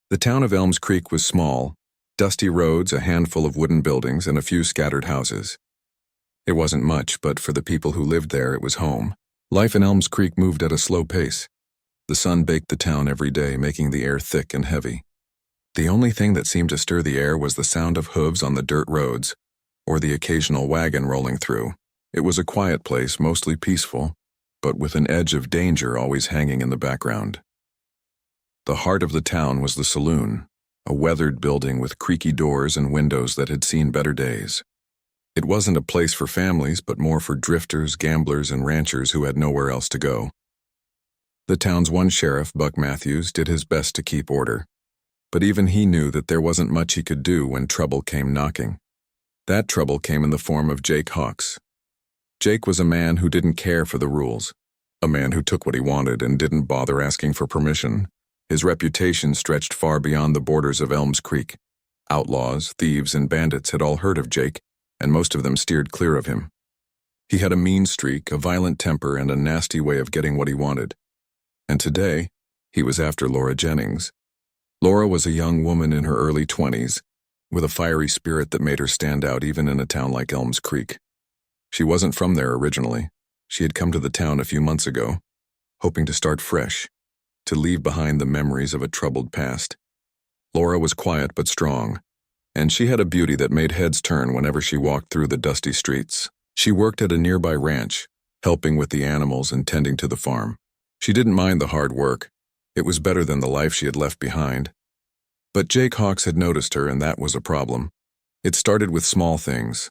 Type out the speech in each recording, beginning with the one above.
The town of Elms Creek was small, dusty roads, a handful of wooden buildings, and a few scattered houses. It wasn't much, but for the people who lived there, it was home. Life in Elms Creek moved at a slow pace. The sun baked the town every day, making the air thick and heavy. The only thing that seemed to stir the air was the sound of hooves on the dirt roads, or the occasional wagon rolling through. It was a quiet place, mostly peaceful, but with an edge of danger always hanging in the background. The heart of the town was the saloon, a weathered building with creaky doors and windows that had seen better days. It wasn't a place for families, but more for drifters, gamblers, and ranchers who had nowhere else to go. The town's one sheriff, Buck Matthews, did his best to keep order, but even he knew that there wasn't much he could do when trouble came knocking. That trouble came in the form of Jake Hawks. Jake was a man who didn't care for the rules, a man who took what he wanted and didn't bother asking for permission. His reputation stretched far beyond the borders of Elms Creek. Outlaws, thieves, and bandits had all heard of Jake, and most of them steered clear of him. He had a mean streak, a violent temper, and a nasty way of getting what he wanted. And today, he was after Laura Jennings. Laura was a young woman in her early 20s, with a fiery spirit that made her stand out even in a town like Elms Creek. She wasn't from there originally. She had come to the town a few months ago, hoping to start fresh, to leave behind the memories of a troubled past. Laura was quiet but strong, and she had a beauty that made heads turn whenever she walked through the dusty streets. She worked at a nearby ranch, helping with the animals and tending to the farm. She didn't mind the hard work. It was better than the life she had left behind. But Jake Hawks had noticed her, and that was a problem. It started with small things.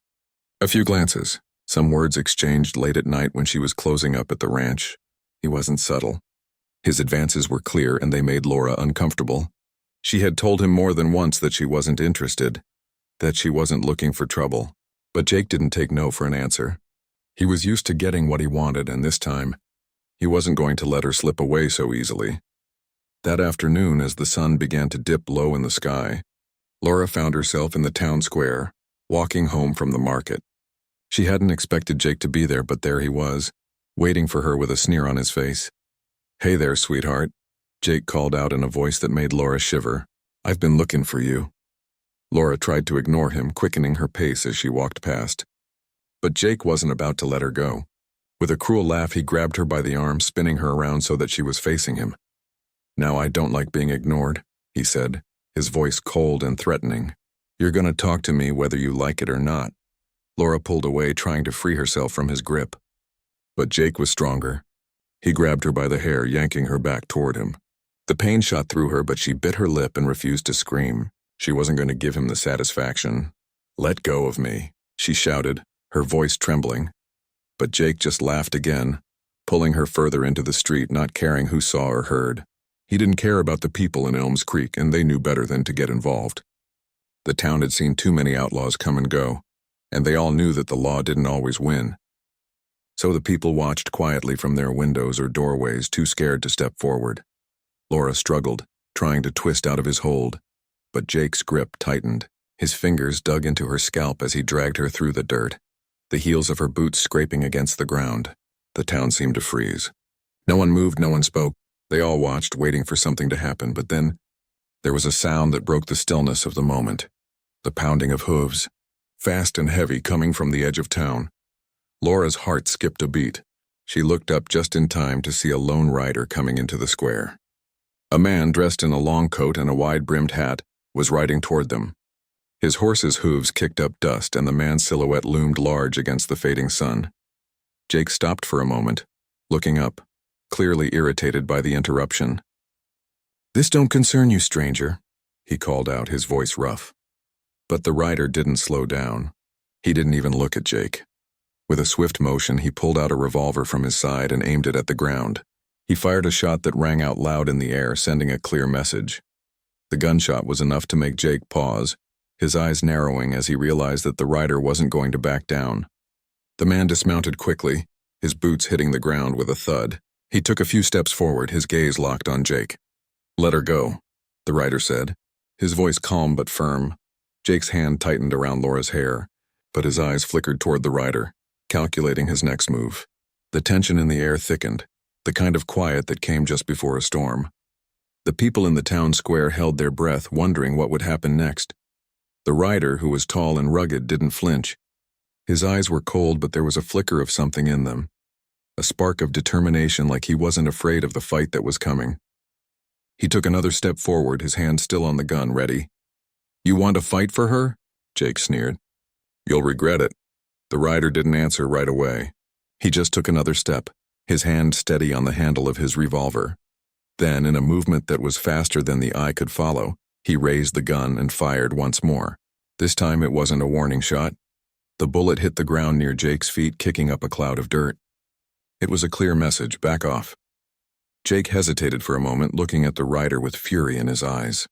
A few glances, some words exchanged late at night when she was closing up at the ranch. He wasn't subtle. His advances were clear, and they made Laura uncomfortable. She had told him more than once that she wasn't interested, that she wasn't looking for trouble. But Jake didn't take no for an answer. He was used to getting what he wanted, and this time, he wasn't going to let her slip away so easily. That afternoon, as the sun began to dip low in the sky, Laura found herself in the town square, walking home from the market. She hadn't expected Jake to be there, but there he was, waiting for her with a sneer on his face. "Hey there, sweetheart," Jake called out in a voice that made Laura shiver. "I've been looking for you." Laura tried to ignore him, quickening her pace as she walked past. But Jake wasn't about to let her go. With a cruel laugh, he grabbed her by the arm, spinning her around so that she was facing him. "Now I don't like being ignored," he said, his voice cold and threatening. "You're gonna talk to me whether you like it or not." Laura pulled away, trying to free herself from his grip. But Jake was stronger. He grabbed her by the hair, yanking her back toward him. The pain shot through her, but she bit her lip and refused to scream. She wasn't going to give him the satisfaction. "Let go of me," she shouted, her voice trembling. But Jake just laughed again, pulling her further into the street, not caring who saw or heard. He didn't care about the people in Elms Creek, and they knew better than to get involved. The town had seen too many outlaws come and go, and they all knew that the law didn't always win. So the people watched quietly from their windows or doorways, too scared to step forward. Laura struggled, trying to twist out of his hold, but Jake's grip tightened. His fingers dug into her scalp as he dragged her through the dirt, the heels of her boots scraping against the ground. The town seemed to freeze. No one moved, no one spoke. They all watched, waiting for something to happen, but then there was a sound that broke the stillness of the moment. The pounding of hooves, fast and heavy, coming from the edge of town. Laura's heart skipped a beat. She looked up just in time to see a lone rider coming into the square. A man dressed in a long coat and a wide-brimmed hat was riding toward them. His horse's hooves kicked up dust, and the man's silhouette loomed large against the fading sun. Jake stopped for a moment, looking up, clearly irritated by the interruption. "This don't concern you, stranger," he called out, his voice rough. But the rider didn't slow down. He didn't even look at Jake. With a swift motion, he pulled out a revolver from his side and aimed it at the ground. He fired a shot that rang out loud in the air, sending a clear message. The gunshot was enough to make Jake pause, his eyes narrowing as he realized that the rider wasn't going to back down. The man dismounted quickly, his boots hitting the ground with a thud. He took a few steps forward, his gaze locked on Jake. "Let her go," the rider said, his voice calm but firm. Jake's hand tightened around Laura's hair, but his eyes flickered toward the rider, calculating his next move. The tension in the air thickened, the kind of quiet that came just before a storm. The people in the town square held their breath, wondering what would happen next. The rider, who was tall and rugged, didn't flinch. His eyes were cold, but there was a flicker of something in them. A spark of determination, like he wasn't afraid of the fight that was coming. He took another step forward, his hand still on the gun, ready. "You want to fight for her?" Jake sneered. "You'll regret it." The rider didn't answer right away. He just took another step, his hand steady on the handle of his revolver. Then, in a movement that was faster than the eye could follow, he raised the gun and fired once more. This time it wasn't a warning shot. The bullet hit the ground near Jake's feet, kicking up a cloud of dirt. It was a clear message: back off. Jake hesitated for a moment, looking at the rider with fury in his eyes.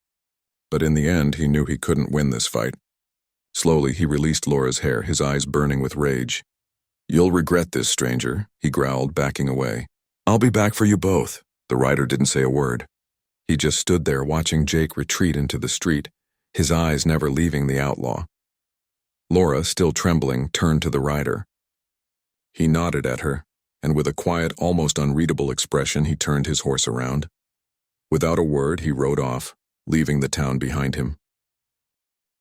But in the end, he knew he couldn't win this fight. Slowly, he released Laura's hair, his eyes burning with rage. "You'll regret this, stranger," he growled, backing away. "I'll be back for you both." The rider didn't say a word. He just stood there, watching Jake retreat into the street, his eyes never leaving the outlaw. Laura, still trembling, turned to the rider. He nodded at her, and with a quiet, almost unreadable expression, he turned his horse around. Without a word, he rode off, leaving the town behind him.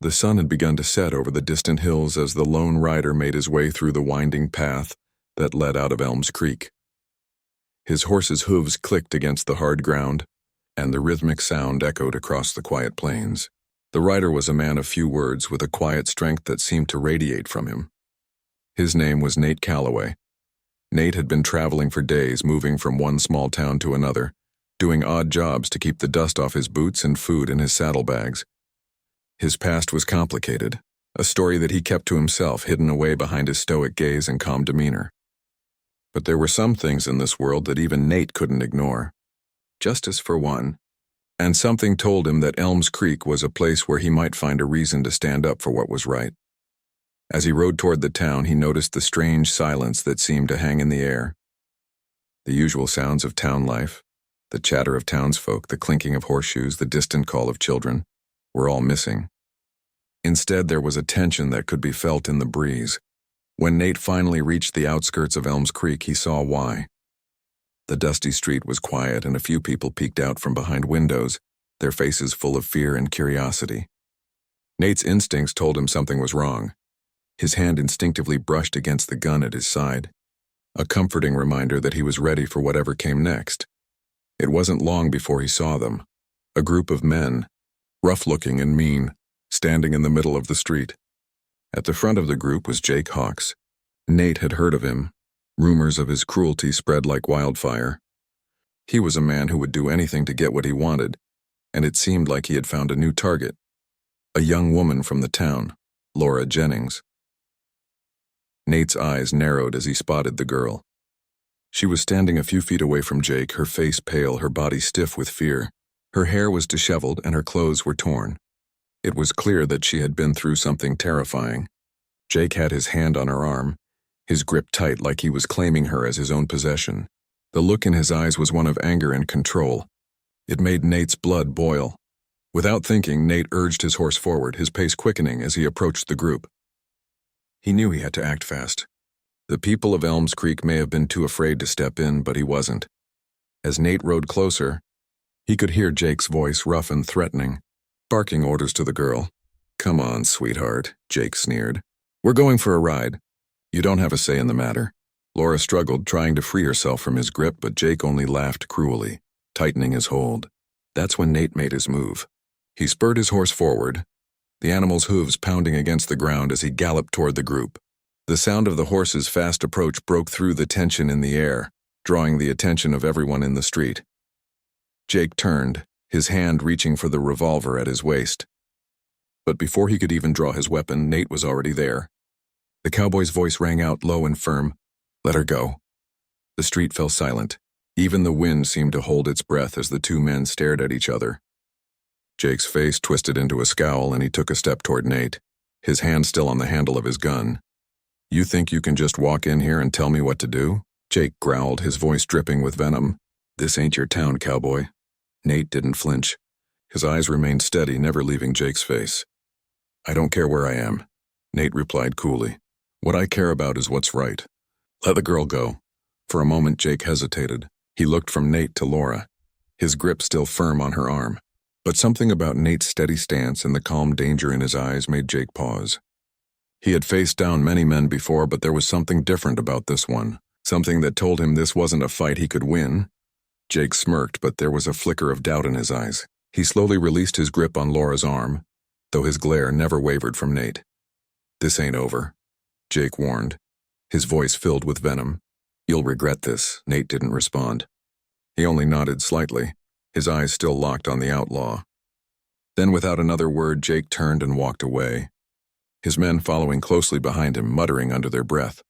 The sun had begun to set over the distant hills as the lone rider made his way through the winding path that led out of Elms Creek. His horse's hooves clicked against the hard ground, and the rhythmic sound echoed across the quiet plains. The rider was a man of few words, with a quiet strength that seemed to radiate from him. His name was Nate Calloway. Nate had been traveling for days, moving from one small town to another, doing odd jobs to keep the dust off his boots and food in his saddlebags. His past was complicated, a story that he kept to himself, hidden away behind his stoic gaze and calm demeanor. But there were some things in this world that even Nate couldn't ignore. Justice, for one. And something told him that Elms Creek was a place where he might find a reason to stand up for what was right. As he rode toward the town, he noticed the strange silence that seemed to hang in the air. The usual sounds of town life, the chatter of townsfolk, the clinking of horseshoes, the distant call of children, were all missing. Instead, there was a tension that could be felt in the breeze. When Nate finally reached the outskirts of Elms Creek, he saw why. The dusty street was quiet, and a few people peeked out from behind windows, their faces full of fear and curiosity. Nate's instincts told him something was wrong. His hand instinctively brushed against the gun at his side, a comforting reminder that he was ready for whatever came next. It wasn't long before he saw them, a group of men, rough-looking and mean, standing in the middle of the street. At the front of the group was Jake Hawks. Nate had heard of him. Rumors of his cruelty spread like wildfire. He was a man who would do anything to get what he wanted, and it seemed like he had found a new target. A young woman from the town, Laura Jennings. Nate's eyes narrowed as he spotted the girl. She was standing a few feet away from Jake, her face pale, her body stiff with fear. Her hair was disheveled and her clothes were torn. It was clear that she had been through something terrifying. Jake had his hand on her arm, his grip tight like he was claiming her as his own possession. The look in his eyes was one of anger and control. It made Nate's blood boil. Without thinking, Nate urged his horse forward, his pace quickening as he approached the group. He knew he had to act fast. The people of Elms Creek may have been too afraid to step in, but he wasn't. As Nate rode closer, he could hear Jake's voice, rough and threatening, barking orders to the girl. "Come on, sweetheart," Jake sneered. "We're going for a ride. You don't have a say in the matter." Laura struggled, trying to free herself from his grip, but Jake only laughed cruelly, tightening his hold. That's when Nate made his move. He spurred his horse forward, the animal's hooves pounding against the ground as he galloped toward the group. The sound of the horse's fast approach broke through the tension in the air, drawing the attention of everyone in the street. Jake turned, his hand reaching for the revolver at his waist. But before he could even draw his weapon, Nate was already there. The cowboy's voice rang out low and firm. "Let her go." The street fell silent. Even the wind seemed to hold its breath as the two men stared at each other. Jake's face twisted into a scowl and he took a step toward Nate, his hand still on the handle of his gun. "You think you can just walk in here and tell me what to do?" Jake growled, his voice dripping with venom. "This ain't your town, cowboy." Nate didn't flinch. His eyes remained steady, never leaving Jake's face. "I don't care where I am," Nate replied coolly. "What I care about is what's right. Let the girl go." For a moment, Jake hesitated. He looked from Nate to Laura. his grip still firm on her arm. But something about Nate's steady stance and the calm danger in his eyes made Jake pause. He had faced down many men before, but there was something different about this one, something that told him this wasn't a fight he could win. Jake smirked, but there was a flicker of doubt in his eyes. He slowly released his grip on Laura's arm, though his glare never wavered from Nate. "This ain't over," Jake warned, his voice filled with venom. "You'll regret this." Nate didn't respond. He only nodded slightly, his eyes still locked on the outlaw. Then without another word, Jake turned and walked away, his men following closely behind him, muttering under their breath.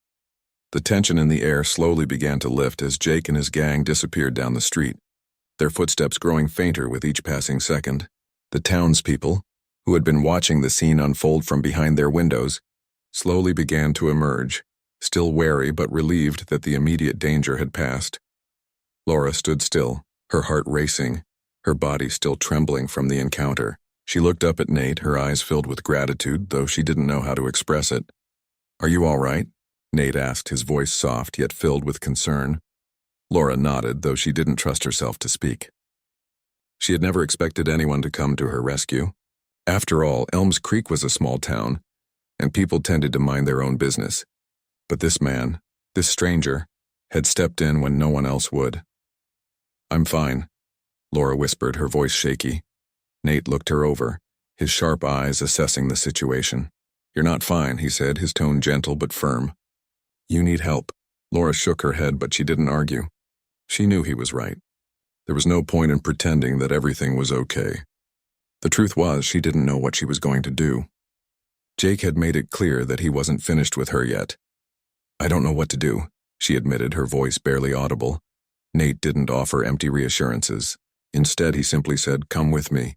The tension in the air slowly began to lift as Jake and his gang disappeared down the street, their footsteps growing fainter with each passing second. The townspeople, who had been watching the scene unfold from behind their windows, slowly began to emerge, still wary but relieved that the immediate danger had passed. Laura stood still, her heart racing, her body still trembling from the encounter. She looked up at Nate, her eyes filled with gratitude, though she didn't know how to express it. "Are you all right?" Nate asked, his voice soft yet filled with concern. Laura nodded, though she didn't trust herself to speak. She had never expected anyone to come to her rescue. After all, Elms Creek was a small town, and people tended to mind their own business. But this man, this stranger, had stepped in when no one else would. "I'm fine," Laura whispered, her voice shaky. Nate looked her over, his sharp eyes assessing the situation. "You're not fine," he said, his tone gentle but firm. "You need help." Laura shook her head, but she didn't argue. She knew he was right. There was no point in pretending that everything was okay. The truth was, she didn't know what she was going to do. Jake had made it clear that he wasn't finished with her yet. "I don't know what to do," she admitted, her voice barely audible. Nate didn't offer empty reassurances. Instead, he simply said, "Come with me.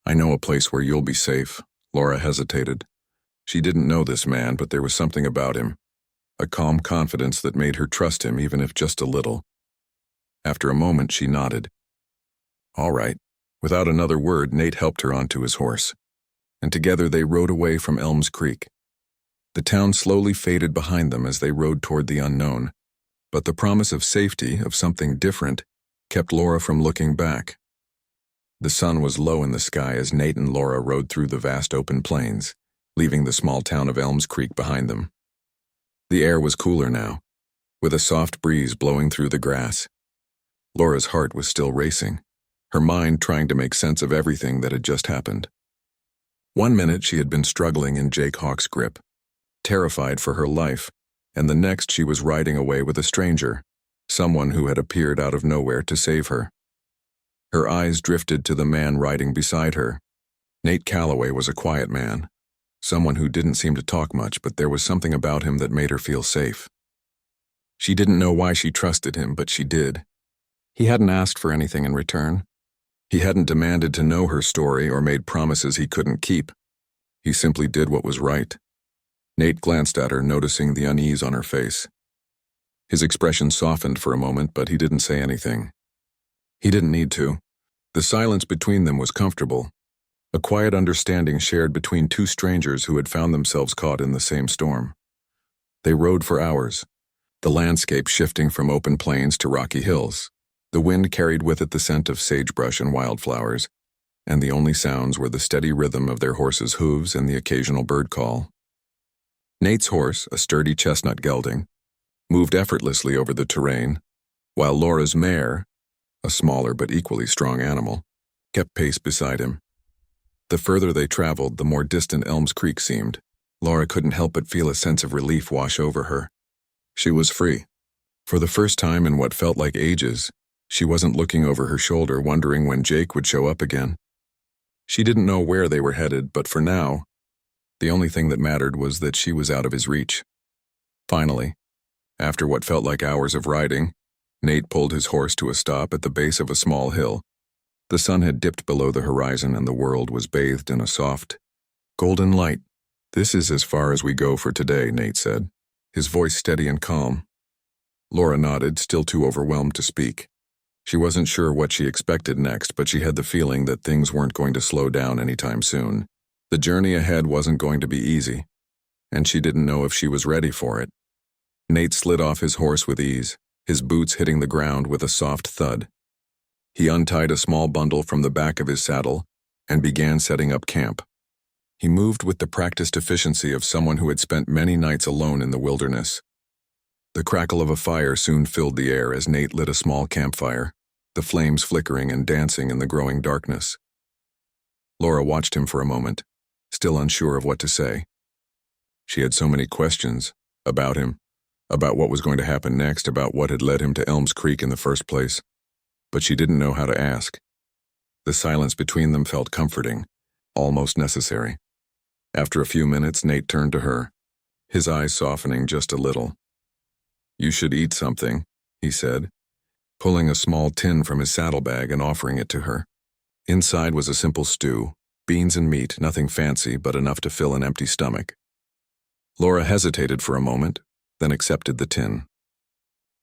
I know a place where you'll be safe." Laura hesitated. She didn't know this man, but there was something about him, a calm confidence that made her trust him even if just a little. After a moment, she nodded. "All right." Without another word, Nate helped her onto his horse, and together they rode away from Elms Creek. The town slowly faded behind them as they rode toward the unknown, but the promise of safety, of something different, kept Laura from looking back. The sun was low in the sky as Nate and Laura rode through the vast open plains, leaving the small town of Elms Creek behind them. The air was cooler now, with a soft breeze blowing through the grass. Laura's heart was still racing, her mind trying to make sense of everything that had just happened. One minute she had been struggling in Jake Hawk's grip, terrified for her life, and the next she was riding away with a stranger, someone who had appeared out of nowhere to save her. Her eyes drifted to the man riding beside her. Nate Calloway was a quiet man, someone who didn't seem to talk much, but there was something about him that made her feel safe. She didn't know why she trusted him, but she did. He hadn't asked for anything in return. He hadn't demanded to know her story or made promises he couldn't keep. He simply did what was right. Nate glanced at her, noticing the unease on her face. His expression softened for a moment, but he didn't say anything. He didn't need to. The silence between them was comfortable, a quiet understanding shared between two strangers who had found themselves caught in the same storm. They rode for hours, the landscape shifting from open plains to rocky hills. The wind carried with it the scent of sagebrush and wildflowers, and the only sounds were the steady rhythm of their horses' hooves and the occasional bird call. Nate's horse, a sturdy chestnut gelding, moved effortlessly over the terrain, while Laura's mare, a smaller but equally strong animal, kept pace beside him. The further they traveled, the more distant Elms Creek seemed. Laura couldn't help but feel a sense of relief wash over her. She was free. For the first time in what felt like ages, she wasn't looking over her shoulder, wondering when Jake would show up again. She didn't know where they were headed, but for now, the only thing that mattered was that she was out of his reach. Finally, after what felt like hours of riding, Nate pulled his horse to a stop at the base of a small hill. The sun had dipped below the horizon and the world was bathed in a soft, golden light. "This is as far as we go for today," Nate said, his voice steady and calm. Laura nodded, still too overwhelmed to speak. She wasn't sure what she expected next, but she had the feeling that things weren't going to slow down anytime soon. The journey ahead wasn't going to be easy, and she didn't know if she was ready for it. Nate slid off his horse with ease, his boots hitting the ground with a soft thud. He untied a small bundle from the back of his saddle and began setting up camp. He moved with the practiced efficiency of someone who had spent many nights alone in the wilderness. The crackle of a fire soon filled the air as Nate lit a small campfire, the flames flickering and dancing in the growing darkness. Laura watched him for a moment, still unsure of what to say. She had so many questions about him, about what was going to happen next, about what had led him to Elms Creek in the first place, but she didn't know how to ask. The silence between them felt comforting, almost necessary. After a few minutes, Nate turned to her, his eyes softening just a little. "You should eat something," he said, pulling a small tin from his saddlebag and offering it to her. Inside was a simple stew, beans and meat, nothing fancy but enough to fill an empty stomach. Laura hesitated for a moment, then accepted the tin.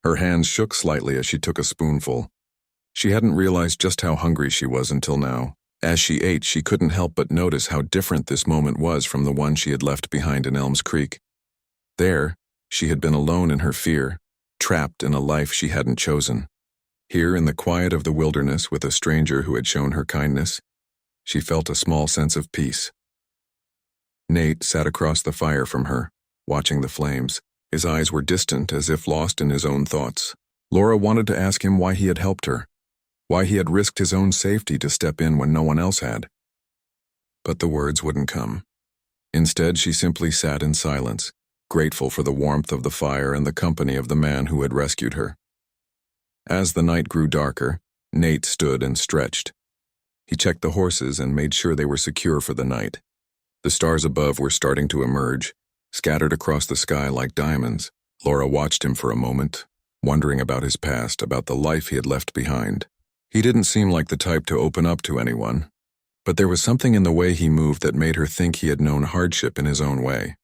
Her hands shook slightly as she took a spoonful. She hadn't realized just how hungry she was until now. As she ate, she couldn't help but notice how different this moment was from the one she had left behind in Elms Creek. There, she had been alone in her fear, trapped in a life she hadn't chosen. Here, in the quiet of the wilderness with a stranger who had shown her kindness, she felt a small sense of peace. Nate sat across the fire from her, watching the flames. His eyes were distant, as if lost in his own thoughts. Laura wanted to ask him why he had helped her, why he had risked his own safety to step in when no one else had. But the words wouldn't come. Instead, she simply sat in silence, grateful for the warmth of the fire and the company of the man who had rescued her. As the night grew darker, Nate stood and stretched. He checked the horses and made sure they were secure for the night. The stars above were starting to emerge, scattered across the sky like diamonds. Laura watched him for a moment, wondering about his past, about the life he had left behind. He didn't seem like the type to open up to anyone, but there was something in the way he moved that made her think he had known hardship in his own way.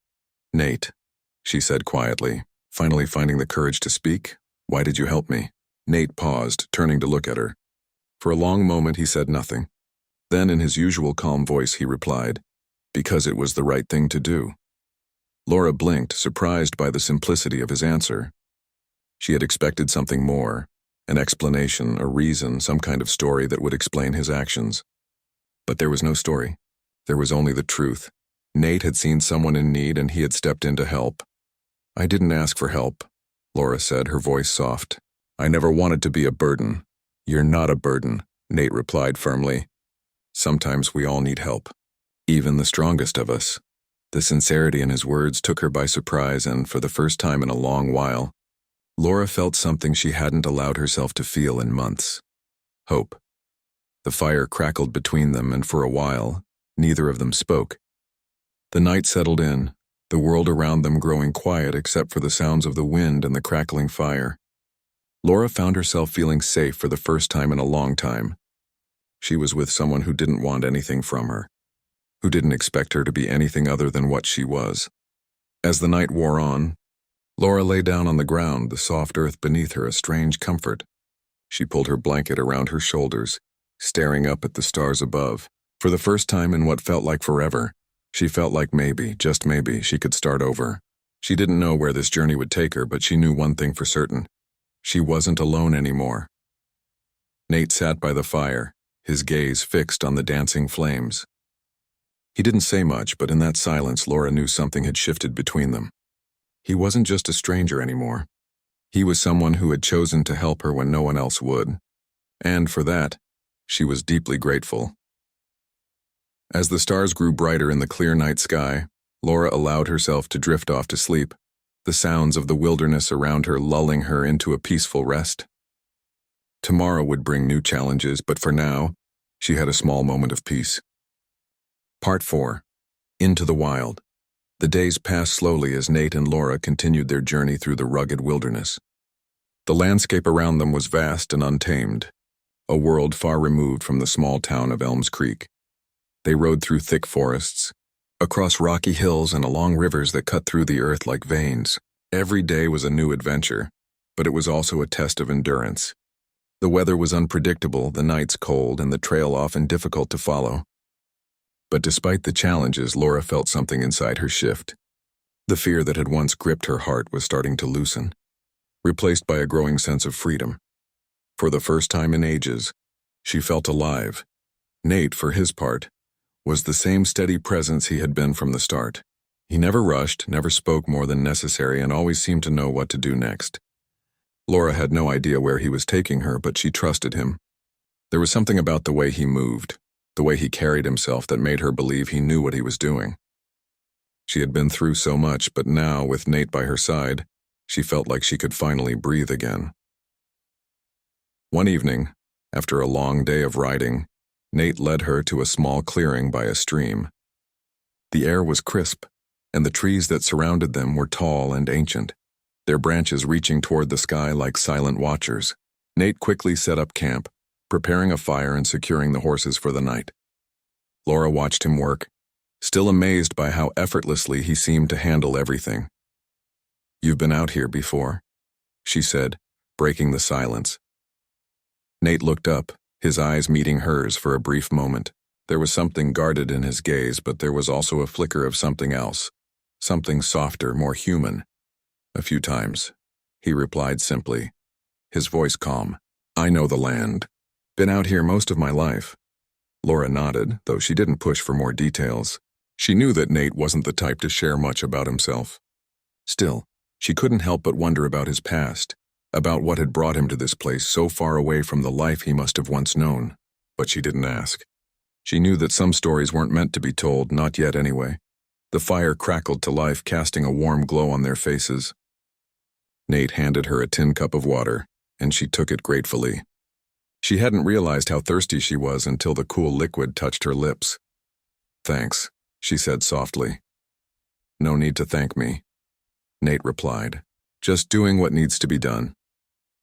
"Nate," she said quietly, finally finding the courage to speak, "why did you help me?" Nate paused, turning to look at her. For a long moment he said nothing. Then in his usual calm voice he replied, "Because it was the right thing to do." Laura blinked, surprised by the simplicity of his answer. She had expected something more, an explanation, a reason, some kind of story that would explain his actions. But there was no story. There was only the truth. Nate had seen someone in need and he had stepped in to help. "I didn't ask for help," Laura said, her voice soft. "I never wanted to be a burden." "You're not a burden," Nate replied firmly. "Sometimes we all need help, even the strongest of us." The sincerity in his words took her by surprise, and for the first time in a long while, Laura felt something she hadn't allowed herself to feel in months. Hope. The fire crackled between them, and for a while, neither of them spoke. The night settled in, the world around them growing quiet except for the sounds of the wind and the crackling fire. Laura found herself feeling safe for the first time in a long time. She was with someone who didn't want anything from her, who didn't expect her to be anything other than what she was. As the night wore on, Laura lay down on the ground, the soft earth beneath her a strange comfort. She pulled her blanket around her shoulders, staring up at the stars above. For the first time in what felt like forever, she felt like maybe, just maybe, she could start over. She didn't know where this journey would take her, but she knew one thing for certain. She wasn't alone anymore. Nate sat by the fire, his gaze fixed on the dancing flames. He didn't say much, but in that silence, Laura knew something had shifted between them. He wasn't just a stranger anymore. He was someone who had chosen to help her when no one else would. And for that, she was deeply grateful. As the stars grew brighter in the clear night sky, Laura allowed herself to drift off to sleep, the sounds of the wilderness around her lulling her into a peaceful rest. Tomorrow would bring new challenges, but for now, she had a small moment of peace. Part 4. Into the Wild. The days passed slowly as Nate and Laura continued their journey through the rugged wilderness. The landscape around them was vast and untamed, a world far removed from the small town of Elms Creek. They rode through thick forests, across rocky hills and along rivers that cut through the earth like veins. Every day was a new adventure, but it was also a test of endurance. The weather was unpredictable, the nights cold, and the trail often difficult to follow. But despite the challenges, Laura felt something inside her shift. The fear that had once gripped her heart was starting to loosen, replaced by a growing sense of freedom. For the first time in ages, She felt alive. Nate, for his part, was the same steady presence he had been from the start. He never rushed, never spoke more than necessary, and always seemed to know what to do next. Laura had no idea where he was taking her, but she trusted him. There was something about the way he moved, the way he carried himself, that made her believe he knew what he was doing. She had been through so much, but now, with Nate by her side, she felt like she could finally breathe again. One evening, after a long day of riding, Nate led her to a small clearing by a stream. The air was crisp, and the trees that surrounded them were tall and ancient, their branches reaching toward the sky like silent watchers. Nate quickly set up camp, preparing a fire and securing the horses for the night. Laura watched him work, still amazed by how effortlessly he seemed to handle everything. "You've been out here before," she said, breaking the silence. Nate looked up, his eyes meeting hers for a brief moment. There was something guarded in his gaze, but there was also a flicker of something else, something softer, more human. "A few times," he replied simply, his voice calm. "I know the land. Been out here most of my life." Laura nodded, though she didn't push for more details. She knew that Nate wasn't the type to share much about himself. Still, she couldn't help but wonder about his past, about what had brought him to this place so far away from the life he must have once known. But she didn't ask. She knew that some stories weren't meant to be told, not yet anyway. The fire crackled to life, casting a warm glow on their faces. Nate handed her a tin cup of water, and she took it gratefully. She hadn't realized how thirsty she was until the cool liquid touched her lips. "Thanks," she said softly. "No need to thank me," Nate replied. "Just doing what needs to be done."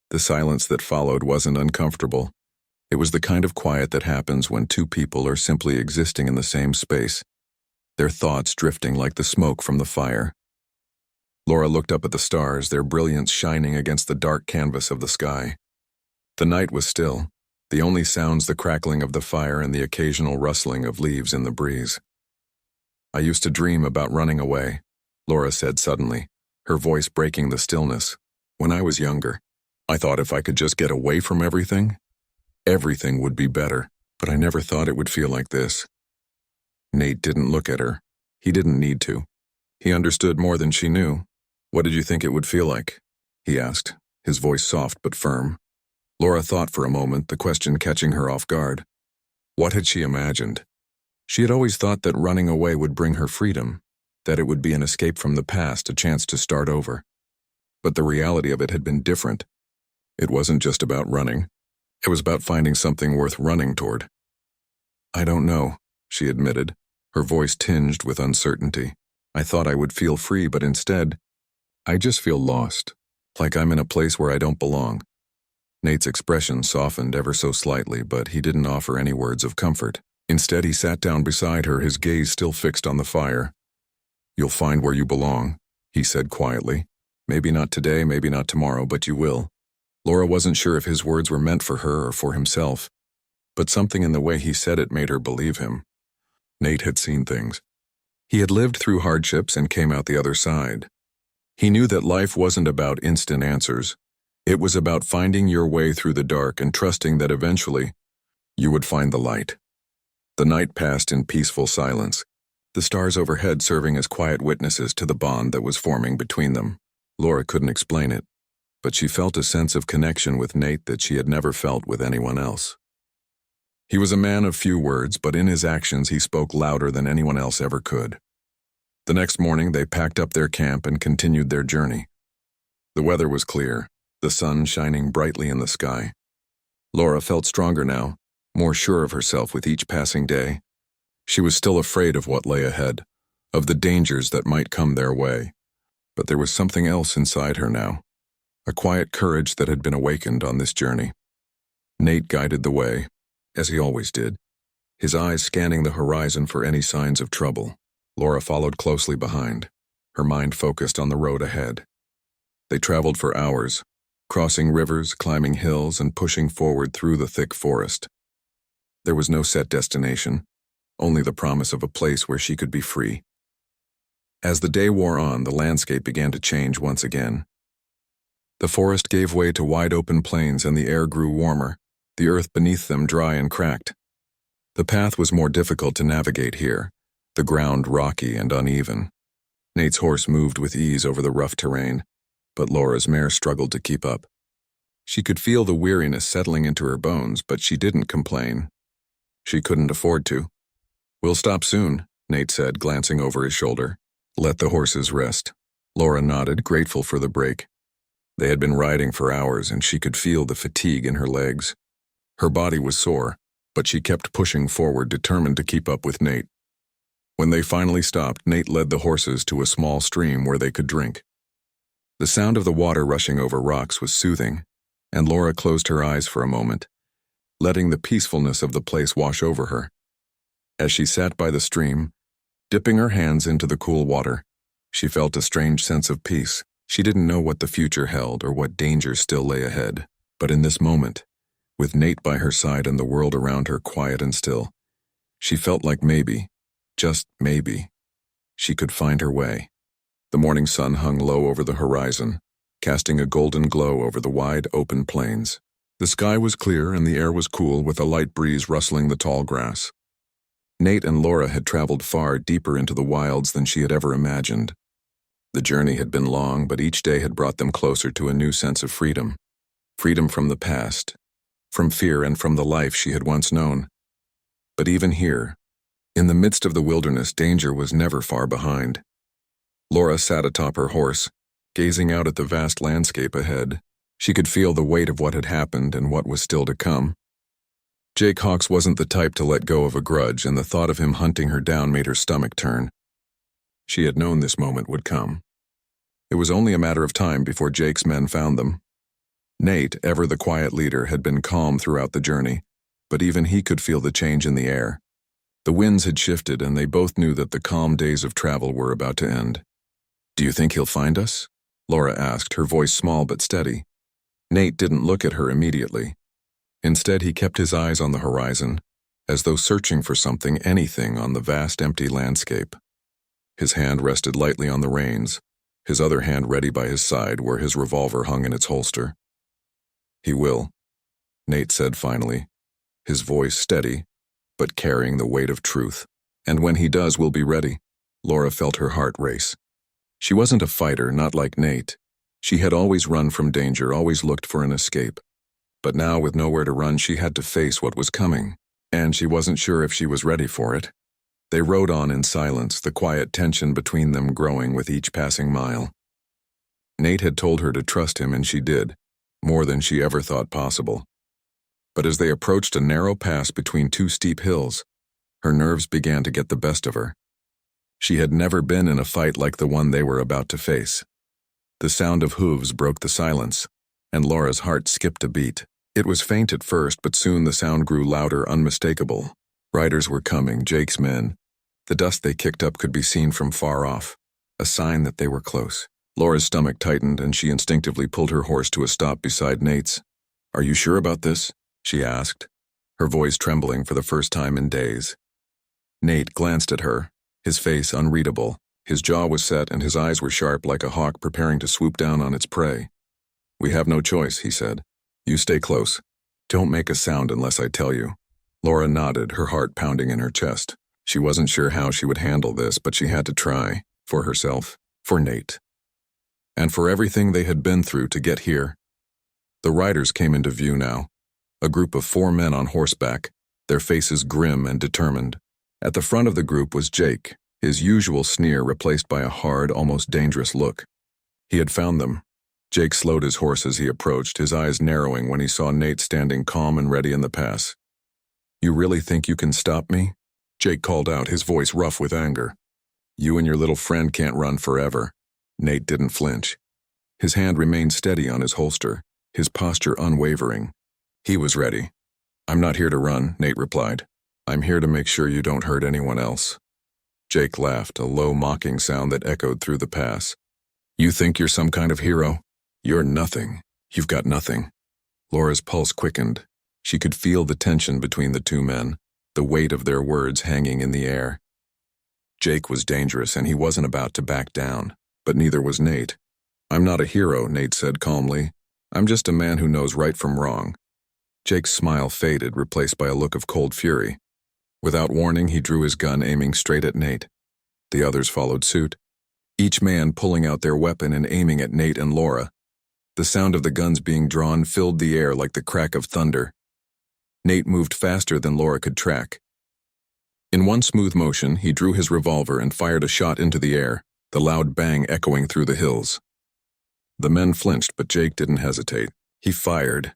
The silence that followed wasn't uncomfortable. It was the kind of quiet that happens when two people are simply existing in the same space, their thoughts drifting like the smoke from the fire. Laura looked up at the stars, their brilliance shining against the dark canvas of the sky. The night was still, the only sounds the crackling of the fire and the occasional rustling of leaves in the breeze. "I used to dream about running away," Laura said suddenly, her voice breaking the stillness. "When I was younger, I thought if I could just get away from everything would be better, but I never thought it would feel like this." Nate didn't look at her. He didn't need to. He understood more than she knew. "What did you think it would feel like?" he asked, his voice soft but firm. Laura thought for a moment, the question catching her off guard. What had she imagined? She had always thought that running away would bring her freedom, that it would be an escape from the past, a chance to start over. But the reality of it had been different. It wasn't just about running. It was about finding something worth running toward. "I don't know," she admitted, her voice tinged with uncertainty. "I thought I would feel free, but instead, I just feel lost, like I'm in a place where I don't belong." Nate's expression softened ever so slightly, but he didn't offer any words of comfort. Instead, he sat down beside her, his gaze still fixed on the fire. "You'll find where you belong," he said quietly. "Maybe not today, maybe not tomorrow, but you will." Laura wasn't sure if his words were meant for her or for himself, but something in the way he said it made her believe him. Nate had seen things. He had lived through hardships and came out the other side. He knew that life wasn't about instant answers. It was about finding your way through the dark and trusting that eventually you would find the light. The night passed in peaceful silence, the stars overhead serving as quiet witnesses to the bond that was forming between them. Laura couldn't explain it, but she felt a sense of connection with Nate that she had never felt with anyone else. He was a man of few words, but in his actions he spoke louder than anyone else ever could. The next morning they packed up their camp and continued their journey. The weather was clear, the sun shining brightly in the sky. Laura felt stronger now, more sure of herself with each passing day. She was still afraid of what lay ahead, of the dangers that might come their way. But there was something else inside her now, a quiet courage that had been awakened on this journey. Nate guided the way, as he always did, his eyes scanning the horizon for any signs of trouble. Laura followed closely behind, her mind focused on the road ahead. They traveled for hours, crossing rivers, climbing hills, and pushing forward through the thick forest. There was no set destination, only the promise of a place where she could be free. As the day wore on, the landscape began to change once again. The forest gave way to wide open plains and the air grew warmer, the earth beneath them dry and cracked. The path was more difficult to navigate here, the ground rocky and uneven. Nate's horse moved with ease over the rough terrain, but Laura's mare struggled to keep up. She could feel the weariness settling into her bones, but she didn't complain. She couldn't afford to. "We'll stop soon," Nate said, glancing over his shoulder. "Let the horses rest." Laura nodded, grateful for the break. They had been riding for hours, and she could feel the fatigue in her legs. Her body was sore, but she kept pushing forward, determined to keep up with Nate. When they finally stopped, Nate led the horses to a small stream where they could drink. The sound of the water rushing over rocks was soothing, and Laura closed her eyes for a moment, letting the peacefulness of the place wash over her. As she sat by the stream, dipping her hands into the cool water, she felt a strange sense of peace. She didn't know what the future held or what dangers still lay ahead, but in this moment, with Nate by her side and the world around her quiet and still, she felt like maybe, just maybe, she could find her way. The morning sun hung low over the horizon, casting a golden glow over the wide, open plains. The sky was clear and the air was cool, with a light breeze rustling the tall grass. Nate and Laura had traveled far deeper into the wilds than she had ever imagined. The journey had been long, but each day had brought them closer to a new sense of freedom. Freedom from the past, from fear, and from the life she had once known. But even here, in the midst of the wilderness, danger was never far behind. Laura sat atop her horse, gazing out at the vast landscape ahead. She could feel the weight of what had happened and what was still to come. Jake Hawks wasn't the type to let go of a grudge, and the thought of him hunting her down made her stomach turn. She had known this moment would come. It was only a matter of time before Jake's men found them. Nate, ever the quiet leader, had been calm throughout the journey, but even he could feel the change in the air. The winds had shifted, and they both knew that the calm days of travel were about to end. "Do you think he'll find us?" Laura asked, her voice small but steady. Nate didn't look at her immediately. Instead, he kept his eyes on the horizon, as though searching for something, anything, on the vast empty landscape. His hand rested lightly on the reins, his other hand ready by his side where his revolver hung in its holster. "He will," Nate said finally, his voice steady, but carrying the weight of truth. "And when he does, we'll be ready." Laura felt her heart race. She wasn't a fighter, not like Nate. She had always run from danger, always looked for an escape. But now, with nowhere to run, she had to face what was coming, and she wasn't sure if she was ready for it. They rode on in silence, the quiet tension between them growing with each passing mile. Nate had told her to trust him, and she did, more than she ever thought possible. But as they approached a narrow pass between two steep hills, her nerves began to get the best of her. She had never been in a fight like the one they were about to face. The sound of hooves broke the silence, and Laura's heart skipped a beat. It was faint at first, but soon the sound grew louder, unmistakable. Riders were coming, Jake's men. The dust they kicked up could be seen from far off, a sign that they were close. Laura's stomach tightened, and she instinctively pulled her horse to a stop beside Nate's. "Are you sure about this?" she asked, her voice trembling for the first time in days. Nate glanced at her, his face unreadable. His jaw was set and his eyes were sharp, like a hawk preparing to swoop down on its prey. "We have no choice," he said. "You stay close. Don't make a sound unless I tell you." Laura nodded, her heart pounding in her chest. She wasn't sure how she would handle this, but she had to try, for herself, for Nate, and for everything they had been through to get here. The riders came into view now, a group of 4 men on horseback, their faces grim and determined. At the front of the group was Jake, his usual sneer replaced by a hard, almost dangerous look. He had found them. Jake slowed his horse as he approached, his eyes narrowing when he saw Nate standing calm and ready in the pass. "You really think you can stop me?" Jake called out, his voice rough with anger. "You and your little friend can't run forever." Nate didn't flinch. His hand remained steady on his holster, his posture unwavering. He was ready. "I'm not here to run," Nate replied. "I'm here to make sure you don't hurt anyone else." Jake laughed, a low, mocking sound that echoed through the pass. "You think you're some kind of hero? You're nothing. You've got nothing." Laura's pulse quickened. She could feel the tension between the 2 men, the weight of their words hanging in the air. Jake was dangerous, and he wasn't about to back down, but neither was Nate. "I'm not a hero," Nate said calmly. "I'm just a man who knows right from wrong." Jake's smile faded, replaced by a look of cold fury. Without warning, he drew his gun, aiming straight at Nate. The others followed suit, each man pulling out their weapon and aiming at Nate and Laura. The sound of the guns being drawn filled the air like the crack of thunder. Nate moved faster than Laura could track. In one smooth motion, he drew his revolver and fired a shot into the air, the loud bang echoing through the hills. The men flinched, but Jake didn't hesitate. He fired.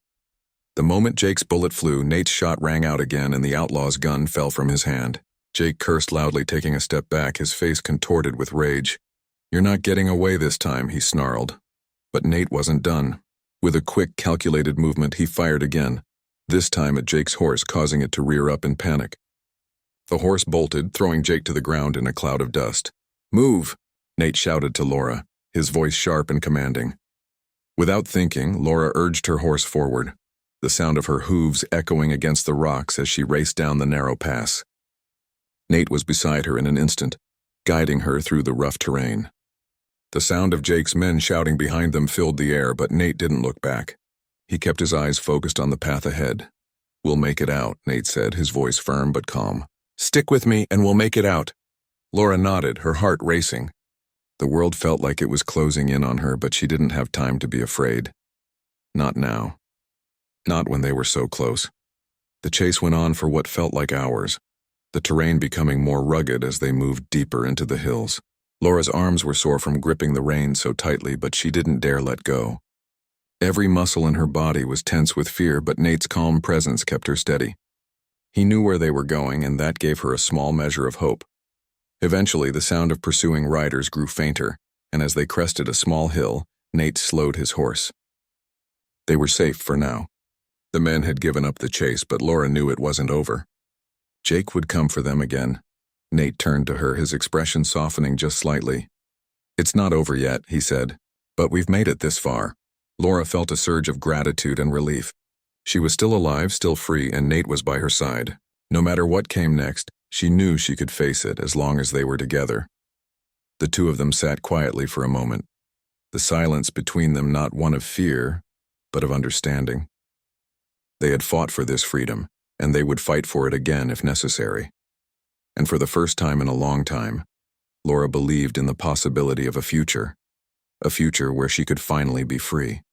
The moment Jake's bullet flew, Nate's shot rang out again and the outlaw's gun fell from his hand. Jake cursed loudly, taking a step back, his face contorted with rage. "You're not getting away this time," he snarled. But Nate wasn't done. With a quick, calculated movement, he fired again, this time at Jake's horse, causing it to rear up in panic. The horse bolted, throwing Jake to the ground in a cloud of dust. "Move!" Nate shouted to Laura, his voice sharp and commanding. Without thinking, Laura urged her horse forward, the sound of her hooves echoing against the rocks as she raced down the narrow pass. Nate was beside her in an instant, guiding her through the rough terrain. The sound of Jake's men shouting behind them filled the air, but Nate didn't look back. He kept his eyes focused on the path ahead. "We'll make it out," Nate said, his voice firm but calm. "Stick with me and we'll make it out." Laura nodded, her heart racing. The world felt like it was closing in on her, but she didn't have time to be afraid. Not now. Not when they were so close. The chase went on for what felt like hours, the terrain becoming more rugged as they moved deeper into the hills. Laura's arms were sore from gripping the reins so tightly, but she didn't dare let go. Every muscle in her body was tense with fear, but Nate's calm presence kept her steady. He knew where they were going, and that gave her a small measure of hope. Eventually, the sound of pursuing riders grew fainter, and as they crested a small hill, Nate slowed his horse. They were safe for now. The men had given up the chase, but Laura knew it wasn't over. Jake would come for them again. Nate turned to her, his expression softening just slightly. "It's not over yet," he said, "but we've made it this far." Laura felt a surge of gratitude and relief. She was still alive, still free, and Nate was by her side. No matter what came next, she knew she could face it as long as they were together. The two of them sat quietly for a moment, the silence between them not one of fear, but of understanding. They had fought for this freedom, and they would fight for it again if necessary. And for the first time in a long time, Laura believed in the possibility of a future where she could finally be free.